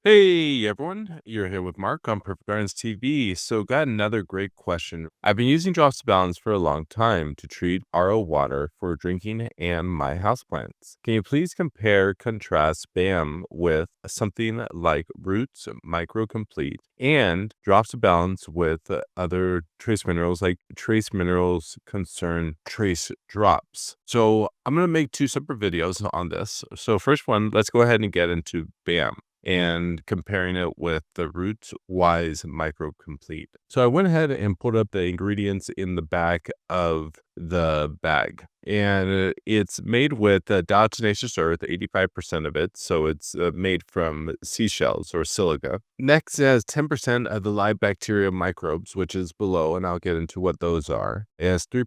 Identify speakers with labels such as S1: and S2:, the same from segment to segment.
S1: Hey everyone, you're here with Mark on Perfect Gardens TV. So, got another great question. I've been using Drops to Balance for a long time to treat RO water for drinking and my houseplants. Can you please compare, contrast BAM with something like Roots Micro Complete and Drops to Balance with other trace minerals like Trace Minerals Concern Trace Drops? So, I'm going to make two separate videos on this. So, first one, let's go ahead and get into BAM and comparing it with the Rootwise Mycrobe Complete. So I went ahead and put up the ingredients in the back of the bag. And it's made with diatomaceous earth, 85% of it. So it's made from seashells or silica. Next, it has 10% of the live bacteria microbes, which is below, and I'll get into what those are. It has 3%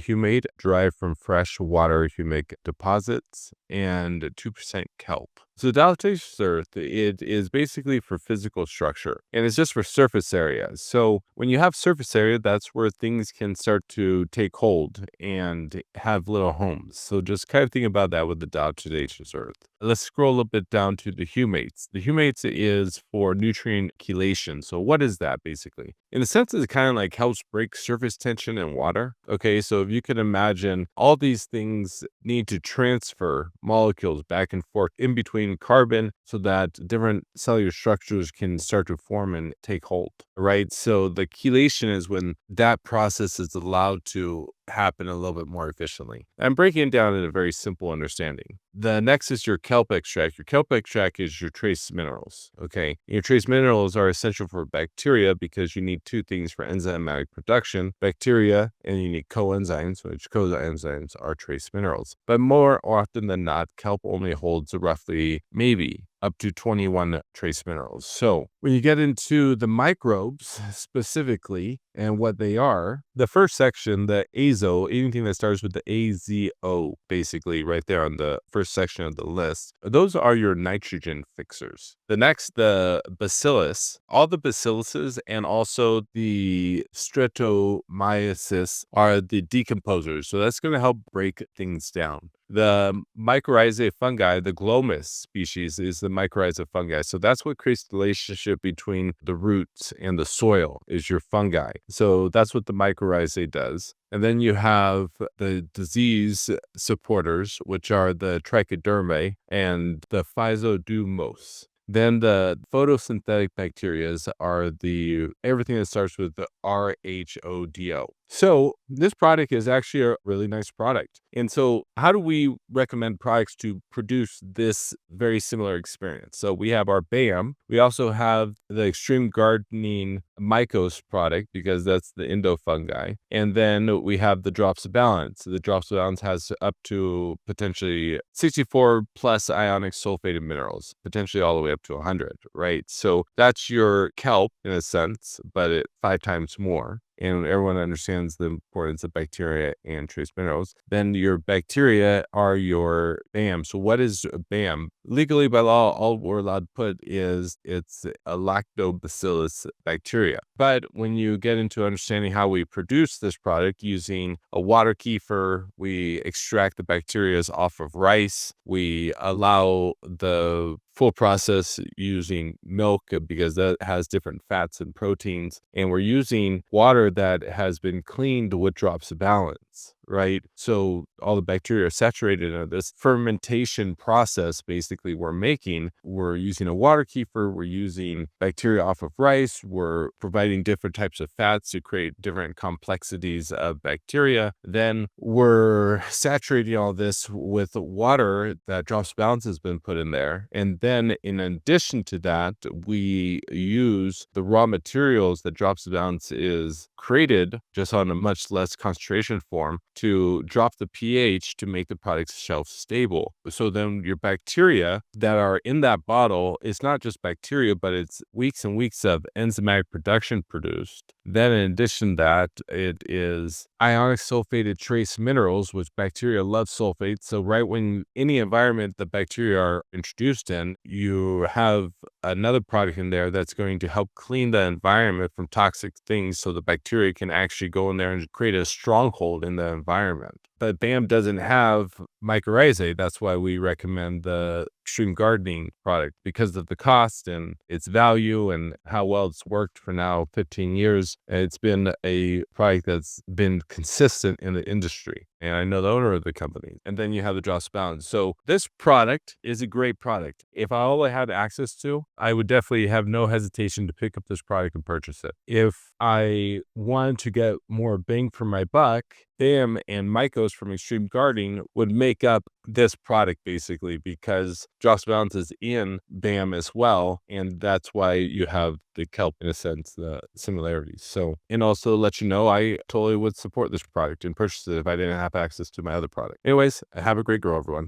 S1: humate derived from fresh water humic deposits and 2% kelp. So diatomaceous earth, it is basically for physical structure, and it's just for surface area. So when you have surface area, that's where things can start to take hold and have little homes. So just kind of think about that with the diatomaceous earth. Let's scroll a little bit down to the humates. The humates is for nutrient chelation. So what is that basically? In a sense, it kind of like helps break surface tension in water. Okay, so if you can imagine, all these things need to transfer molecules back and forth in between carbon so that different cellular structures can start to form and take hold, right? So the chelation is when that process is allowed to happen a little bit more efficiently. I'm breaking it down in a very simple understanding. The next is your kelp extract. Your kelp extract is your trace minerals. Okay. Your trace minerals are essential for bacteria because you need two things for enzymatic production: bacteria, and you need coenzymes, which coenzymes are trace minerals. But more often than not, kelp only holds roughly maybe up to 21 trace minerals. So when you get into the microbes specifically and what they are, the first section, the azo, anything that starts with the AZO, basically right there on the first section of the list, those are your nitrogen fixers. The next, the bacillus, all the bacilluses and also the streptomyces are the decomposers. So that's going to help break things down. The mycorrhizae fungi, the glomus species, is the mycorrhizae fungi. So that's what creates the relationship between the roots and the soil, is your fungi. So that's what the mycorrhizae does. And then you have the disease supporters, which are the trichodermae and the physodomos. Then the photosynthetic bacteria are the everything that starts with the RHODO. So this product is actually a really nice product. And so how do we recommend products to produce this very similar experience? So we have our BAM. We also have the Extreme Gardening Mycos product because that's the endofungi. And then we have the Drops of Balance. The Drops of Balance has up to potentially 64 plus ionic sulfated minerals, potentially all the way up to 100, right? So that's your kelp in a sense, but it 5 times more. And everyone understands the importance of bacteria and trace minerals. Then your bacteria are your BAM. So what is BAM? Legally, by law, all we're allowed to put is it's a lactobacillus bacteria. But when you get into understanding how we produce this product using a water kefir, we extract the bacteria off of rice. We allow the full process using milk because that has different fats and proteins. And we're using water that has been cleaned with Drops of Balance, right? So all the bacteria are saturated in this fermentation process. Basically, we're using a water kefir, we're using bacteria off of rice, we're providing different types of fats to create different complexities of bacteria. Then we're saturating all this with water that Drops of Balance has been put in there. And then in addition to that, we use the raw materials that Drops of Balance is created just on a much less concentration form to drop the pH to make the product shelf stable. So then your bacteria that are in that bottle, it's not just bacteria, but it's weeks and weeks of enzymatic production produced. Then in addition to that, it is ionic sulfated trace minerals, which bacteria love sulfate. So right when any environment the bacteria are introduced in, you have another product in there that's going to help clean the environment from toxic things so the bacteria can actually go in there and create a stronghold in the environment. But BAM doesn't have mycorrhizae. That's why we recommend the Extreme Gardening product because of the cost and its value and how well it's worked for now 15 years. It's been a product that's been consistent in the industry. And I know the owner of the company. And then you have the Drops Balance. So this product is a great product. If all I had access to, I would definitely have no hesitation to pick up this product and purchase it. If I wanted to get more bang for my buck, BAM and Mycos from Extreme Gardening would make up this product basically because Drops Balance is in BAM as well. And that's why you have the kelp, in a sense, the similarities. So, and also let you know, I totally would support this product and purchase it if I didn't have access to my other product. Anyways, have a great grow, everyone.